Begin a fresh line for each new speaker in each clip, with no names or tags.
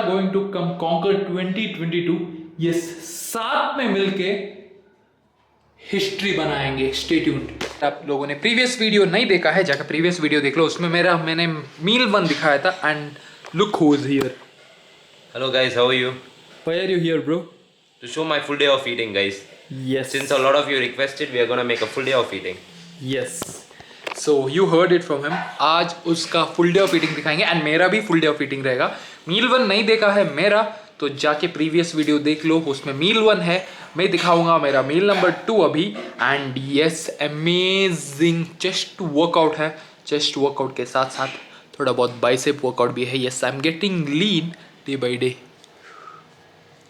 Going to come conquer 2022. Yes, साथ में मिलके हिस्ट्री बनाएंगे. Stay tuned. आप लोगों ने प्रीवियस वीडियो नहीं देखा है, जाकर प्रीवियस वीडियो देख लो. उसमें मैंने मील 1 दिखाया था. And look who is here.
Hello guys, how are you?
Why are you here, bro?
To show my full day of eating, guys.
Yes.
Since a lot of you requested, we are gonna make a full day of eating.
Yes. So you heard it from him. आज उसका full day of eating दिखाएंगे and मेरा भी full day of eating रहेगा. मील 1 नहीं देखा है मेरा तो जाके प्रीवियस वीडियो देख लो, उसमें मील 1 है. मैं दिखाऊंगा मेरा मील नंबर 2 अभी. And yes, amazing chest workout है. चेस्ट वर्कआउट के साथ साथ थोड़ा बहुत बाइसेप वर्कआउट भी है. Yes, I am getting lean day by day.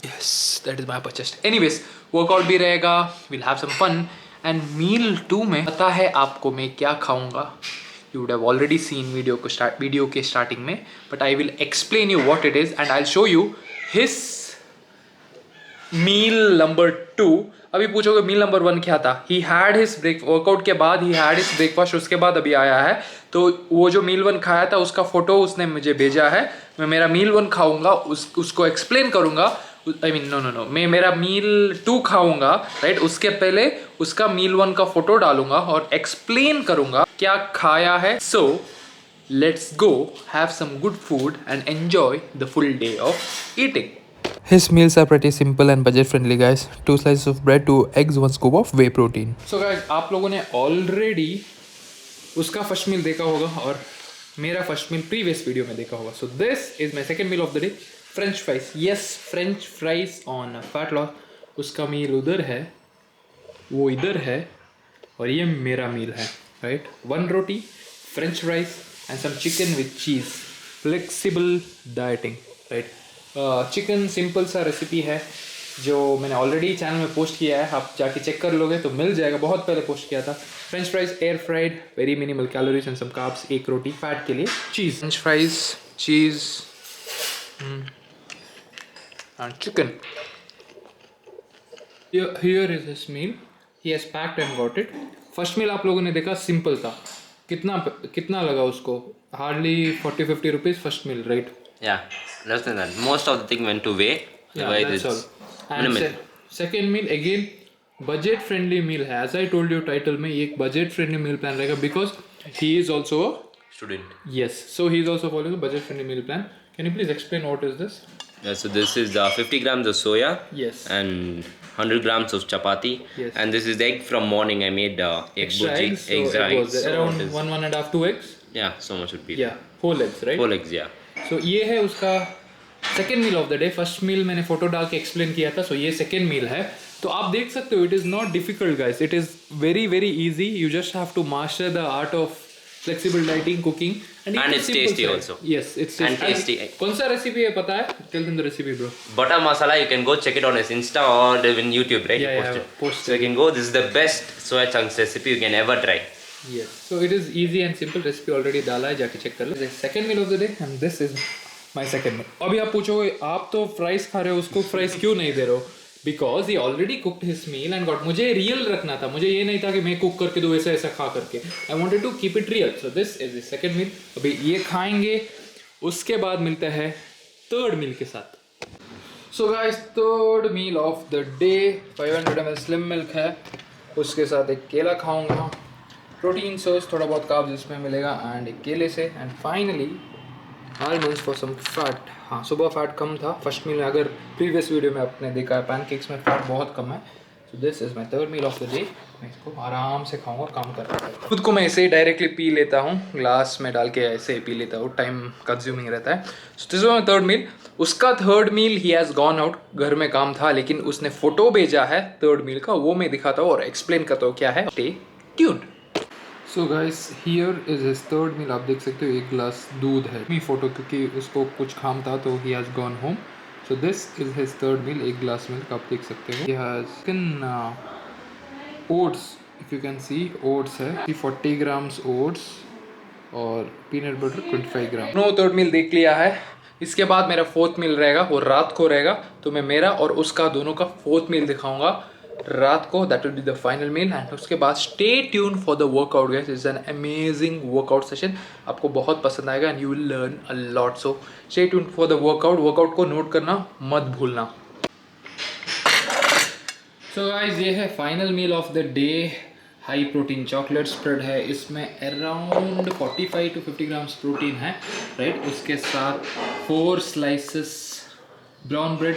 Yes, that is my upper chest. Anyways, workout भी रहेगा. Will have some fun. And meal 2 में पता है आपको मैं क्या खाऊंगा. You would have already seen video के स्टार्टिंग में, but I will explain you what it is and I will show you his meal number 2. अभी पूछोगे मील नंबर 1 क्या था. ही हैड हिज वर्कआउट के बाद ही हैड हिज ब्रेकफास्ट. उसके बाद अभी आया है. तो वो जो मील 1 खाया था उसका फोटो उसने मुझे भेजा है. मैं मेरा मील 1 खाऊंगा, उसको एक्सप्लेन करूंगा. आई मीन नो, मैं मेरा मील 2 खाऊंगा, राइट. उसके पहले उसका मील 1 का फोटो डालूंगा और एक्सप्लेन करूंगा क्या खाया है. So let's go have some good food and enjoy the full day of eating.
His meals are pretty simple and budget friendly, guys. 2 slices of bread, 2 eggs, 1 scoop of whey protein.
So guys, आप लोगों ने already उसका first meal देखा होगा और मेरा first meal previous video में देखा होगा. So this is my second meal of the day. French fries. Yes, French fries on fat loss. उसका मील उधर है, वो इधर है और ये मेरा मील है, right. 1 roti, French fries and some chicken with cheese. Flexible dieting, right. Chicken simple सा रेसिपी है जो मैंने ऑलरेडी चैनल में पोस्ट किया है. आप जाके चेक कर लोगे तो मिल जाएगा. बहुत पहले पोस्ट किया था. French fries air fried, very minimal calories and some carbs. 1 रोटी फैट के लिए. Cheese, French fries, cheese and chicken. Here is his meal. He has packed and got it. First meal आप लोगों ने देखा सिंपल था. कितना लगा उसको? Hardly 40-50 rupees first meal, right?
Yeah, less than that. Most of the thing went to whey.
Yeah, that's all. And second meal again budget friendly meal है. As I told you title में ये एक budget friendly meal plan रहेगा because he is also a
student.
Yes, so he is also following a budget friendly meal plan. Can you please explain what is this?
Yeah, so this is 50 grams of soya.
Yes.
And 100 grams of chapati.
Yes.
And this is the egg from morning. I made egg
Extra
bhurji.
eggs, so
Extra
it was
eggs. So
around
it is-
1.5, 2 eggs.
Yeah, so much would be.
Yeah, 4 eggs, right?
4 eggs, yeah.
So ये है उसका second meal of the day. First meal मैंने photo डाल के explain किया था. सो ये second मील है. तो आप देख सकते हो, it is not difficult guys. It is very very easy. You just have to master the art of flexible dieting, cooking,
And it's tasty also.
Yes, it's
And tasty.
कौन सा रेसिपी है पता है? Tell them the recipe, bro.
Butter masala, you can go check it on his Insta or in YouTube, right?
Yeah,
He
yeah, post
So you can go. This is the best soya chunks recipe you can ever try.
Yes. So it is easy and simple. Recipe already डाला है, जाके check कर लो. Second meal of the day and this is my second meal. अभी आप पूछोगे आप तो फ्राइज खा रहे हो, उसको फ्राइज क्यों नहीं दे रहे हो? Because he already cooked his meal and got. मुझे रियल रखना था. मुझे ये नहीं था कि मैं कुक करके दूँ ऐसा खा करके. I wanted to keep it real. So this is the second meal. अभी ये खाएंगे, उसके बाद मिलता है थर्ड मील के साथ. So guys, third meal of the day 500 ml slim milk है. उसके साथ एक केला खाऊंगा. प्रोटीन सोर्स, थोड़ा बहुत कार्ब्स इसमें मिलेगा एंड एक केले से. And finally almonds for some fat. हाँ, सुबह फैट कम था फर्स्ट मील में. अगर प्रीवियस वीडियो में आपने देखा है पैनकेक्स में फैट बहुत कम है. So this is my third meal of the day. मैं इसको आराम से खाऊंगा, काम कर रहा हूँ. खुद को मैं ऐसे ही डायरेक्टली पी लेता हूँ, ग्लास में डाल के ऐसे ही पी लेता हूँ. टाइम कंज्यूमिंग रहता है. So this was my third meal. उसका थर्ड मील ही हैज़ गॉन आउट. घर में काम था लेकिन उसने फोटो भेजा है थर्ड मील का. वो मैं दिखाता हूँ और एक्सप्लेन करता हूँ क्या है. Stay tuned. So guys, here is his third meal. आप देख सकते हो 1 ग्लास दूध है. मी फोटो क्योंकि उसको कुछ काम था तो he has gone home. So this is his third meal. 1 glass milk आप देख सकते हो. He has chicken, oats, if you can see oats है. 40 ग्राम्स ओट्स और peanut butter 25 gram. No, third meal देख लिया है. इसके बाद मेरा फोर्थ मील रहेगा, वो रात को रहेगा. तो मैं मेरा और उसका दोनों का फोर्थ मील दिखाऊंगा. रात को that will be the final meal and उसके बाद stay tune for the workout guys, it's an amazing workout session, आपको बहुत पसंद आएगा and you will learn a lot. So stay tune for the workout को नोट करना मत भूलना। सो गाइस ये है final meal of the day, high protein chocolate spread है, इसमें अराउंड 45 to 50 ग्राम्स प्रोटीन है राइट। उसके साथ 4 slices brown bread,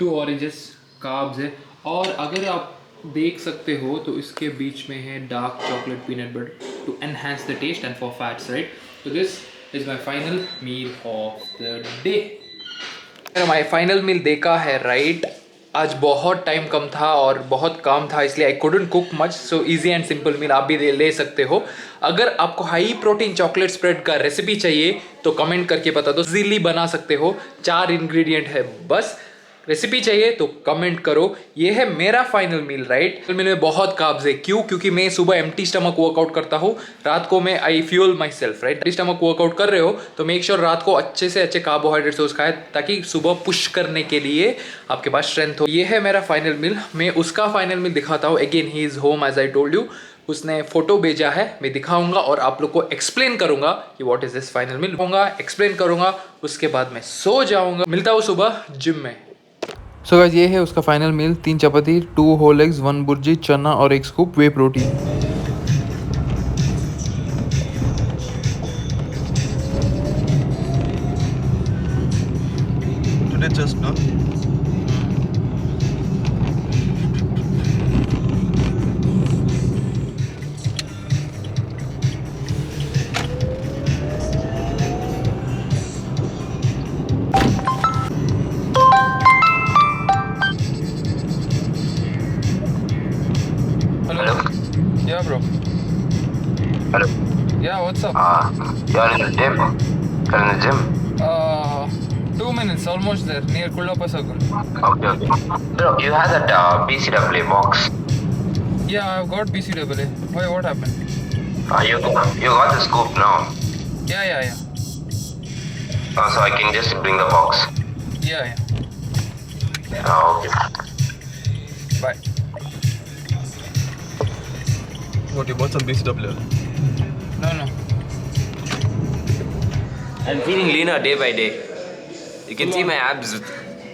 2 oranges, carbs है, और अगर आप देख सकते हो तो इसके बीच में है dark chocolate peanut butter to enhance the taste and for fats right. So this is my final meal of the day. My final meal देखा है राइट, आज बहुत टाइम कम था और बहुत काम था, इसलिए I couldn't cook much, so easy and simple meal आप भी ले सकते हो। अगर आपको हाई प्रोटीन चॉकलेट स्प्रेड का रेसिपी चाहिए तो कमेंट करके बता दो, इजीली बना सकते हो, 4 इंग्रेडिएंट है बस। रेसिपी चाहिए तो कमेंट करो। ये है मेरा फाइनल मील राइट। मील में बहुत कार्ब्स है, क्यों? क्योंकि मैं सुबह एम्प्टी स्टमक वर्कआउट करता हूँ, रात को मैं आई fuel my self right. Empty stomach workout कर रहे हो तो मेक श्योर रात को अच्छे से अच्छे कार्बोहाइड्रेट्स खाए ताकि सुबह पुश करने के लिए आपके पास स्ट्रेंथ हो। ये है मेरा फाइनल मील, मैं उसका फाइनल मील दिखाता हूँ। Again he is home as I told you, उसने फोटो भेजा है, मैं दिखाऊंगा और आप लोग को एक्सप्लेन करूंगा कि व्हाट इज दिस फाइनल मील होगा, एक्सप्लेन करूंगा, उसके बाद मैं सो जाऊंगा। मिलता हूँ सुबह जिम में।
सो गाइस ये है उसका फाइनल मील, 3 चपाती, 2 होल एग्स, 1 बुर्जी, चना और 1 scoop whey protein.
Today just no?
Hello. Yeah, bro.
Hello.
Yeah, what's up?
You're in the gym? You're in the gym?
2 minutes, almost there, near Kullapasagun.
Okay. Bro, you have that BCAA box.
Yeah, I've got BCAA. Why, what happened?
You got the scoop now.
Yeah.
So I can just bring the box.
Yeah.
Okay.
Bye.
What, you bought some BCAA?
No.
I'm feeling leaner day by day. You can see my abs.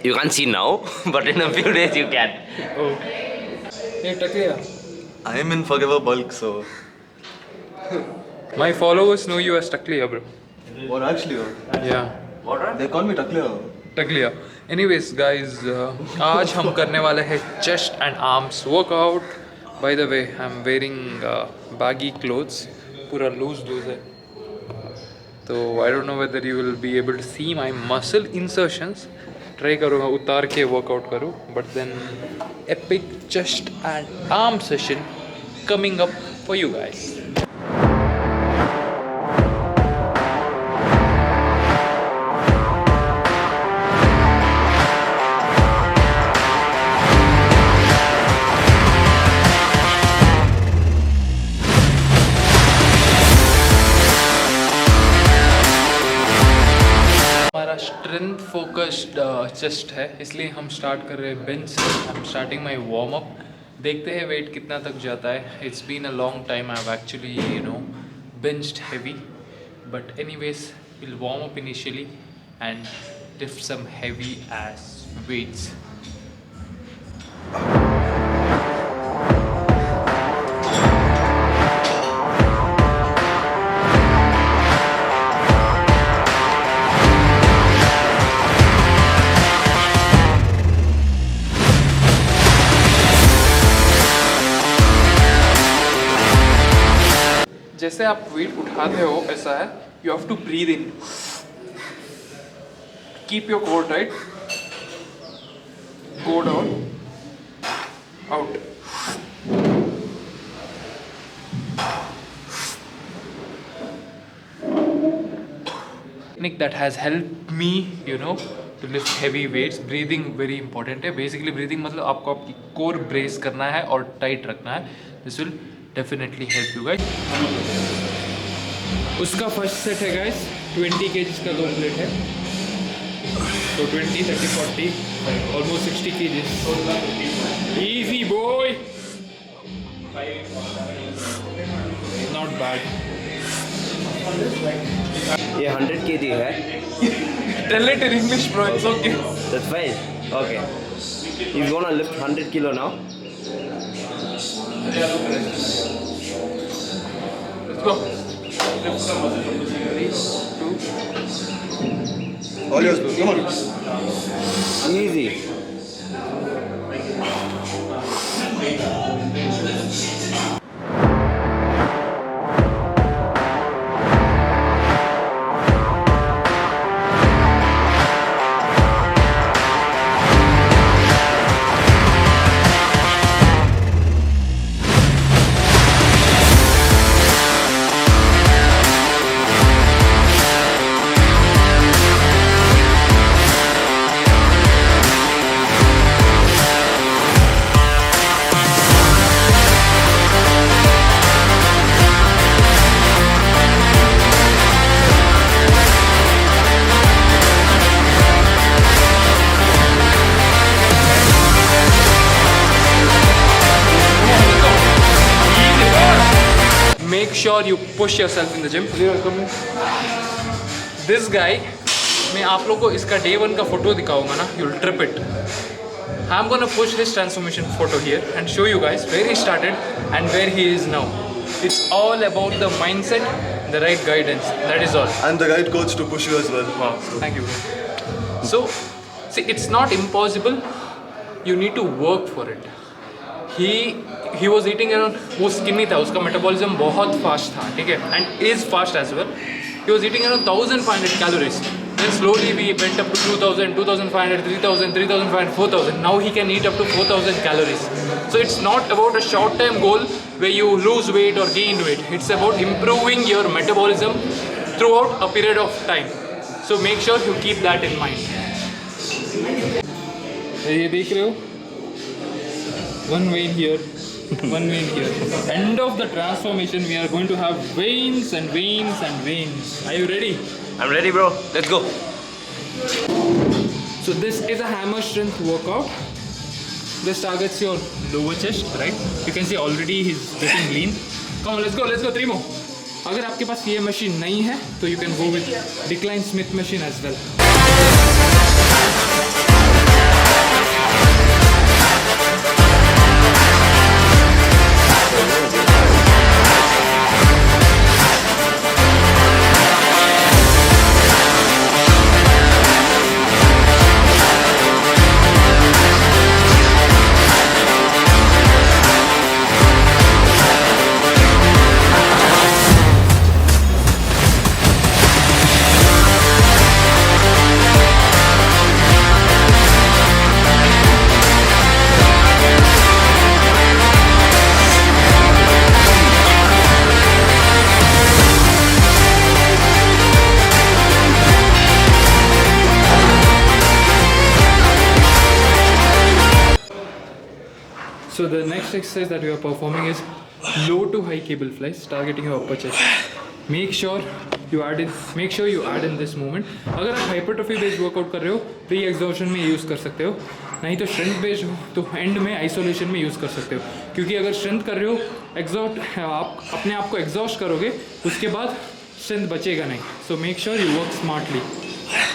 You can't see now, but in a few days you can.
Oh. Hey, Takliya.
I am in forever bulk, so.
My followers know you as Takliya, bro.
What actually?
Yeah.
They call me Takliya.
Takliya. Anyways, guys, आज हम करने वाले हैं chest and arms workout. By the way, I'm wearing baggy clothes. पूरा loose है. तो I don't know whether you will be able to see my muscle insertions. Try करूँगा उतार के workout करूँ. But then epic chest and arm session coming up for you guys. हमारा strength focused chest है, इसलिए हम स्टार्ट कर रहे हैं बेंच से। I am starting my warm up, देखते हैं वेट कितना तक जाता है। It's been a long time I have actually benched heavy, but anyways we'll warm up initially and lift some heavy ass weights. जैसे आप वेट उठाते हो ऐसा है, you have to breathe in, keep your core tight, go down, out. Technique that has help me to lift heavy weights. Breathing very important है। Basically breathing मतलब आपको आपकी कोर ब्रेस करना है और टाइट रखना है। This will definitely help you guys. उसका फर्स्ट सेट है गाइस 20 kg का 2 प्लेट है। So 20, 30, 40, almost 60 kgs. Easy boy. Not bad.
ये 100 kg है.
Tell it in English, bro. It's okay.
That's fine. Okay. He's gonna lift 100 kilo now.
Let's go.
All yours, bro. Come on.
Easy.
Make sure you push yourself in the gym. This guy, मैं आप लोगों को इसका day 1 का photo दिखाऊंगा ना, you'll trip it. I'm gonna push his transformation photo here and show you guys where he started and where he is now. It's all about the mindset, the right guidance. That is all.
And the right coach to push you as well.
Wow, thank you, bro. So, see, it's not impossible. You need to work for it. He was eating around, वो skinny था, उसका metabolism बहुत fast था, ठीक है, and is fast as well. He was eating around 1,500 calories. Then slowly we went up to 2,000, 2,500, 3,000, 3,500, 4,000. Now he can eat up to 4,000 calories. So it's not about a short-term goal where you lose weight or gain weight. It's about improving your metabolism throughout a period of time. So make sure you keep that in mind. ये देख रहे हो? One vein here, one vein here. End of the transformation, we are going to have veins and veins and veins. Are you ready?
I'm ready, bro. Let's go.
So this is a hammer strength workout. This targets your lower chest, right? You can see already he's getting lean. Come on, let's go, 3 more. अगर आपके पास ये machine नहीं है, तो you can go with Decline Smith machine as well. So the next exercise that we are performing is low to high cable flies, targeting your upper chest. Make sure you add in this movement. अगर आप hypertrophy based workout कर रहे हो, pre exhaustion में use कर सकते हो. नहीं तो strength based हो तो end में isolation में यूज़ कर सकते हो. क्योंकि अगर strength कर रहे हो, आप अपने आप को exhaust करोगे, उसके बाद strength बचेगा नहीं. So make sure you work smartly.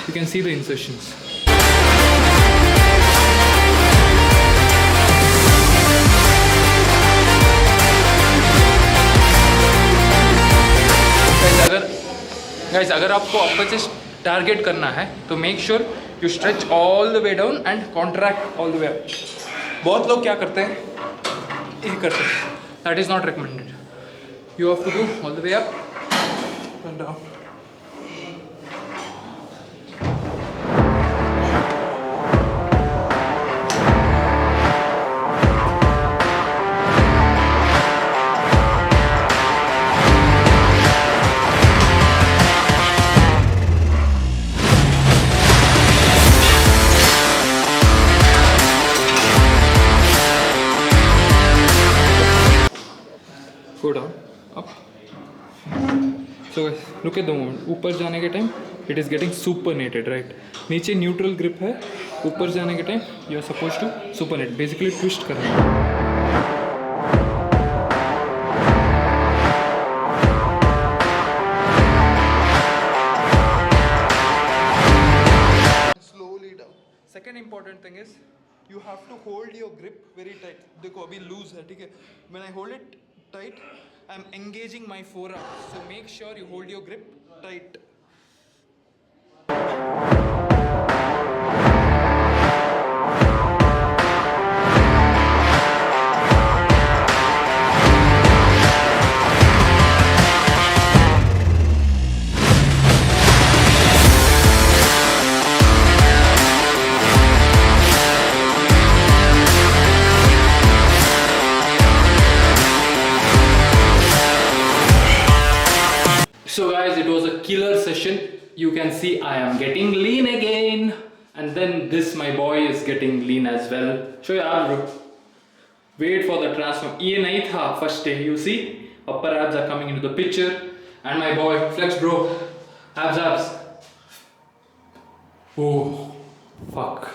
You can see the insertions. अगर आपको अपर चेस्ट टारगेट करना है तो make sure you stretch all the way down and contract all the way up. बहुत लोग क्या करते हैं, ये करते हैं, that is not recommended. You have to do all the way up and down. Go down, up. So So look at the moment. ऊपर जाने के time it is getting supinated, right? नीचे न्यूट्रल ग्रिप है, ऊपर जाने के time you are supposed to supinate, basically twist करना है. Slowly down. Second important thing is you have to hold your grip very tight. देखो अभी loose है, ठीक है? When I hold it tight, I'm engaging my forearm. So make sure you hold your grip tight. So guys, it was a killer session. You can see I am getting lean again, and then this my boy is getting lean as well. Show your abs, bro. Wait for the transform. ये नहीं था first day. You see, upper abs are coming into the picture, and my boy flex, bro. Abs. Oh, fuck.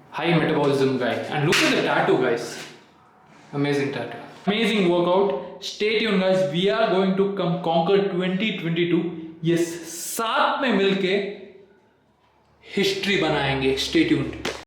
High metabolism guy, and look at the tattoo, guys. Amazing tattoo. Amazing workout. Stay tuned guys, we are going to come conquer 2022. Yes, साथ में मिलके history बनाएंगे. Stay tuned.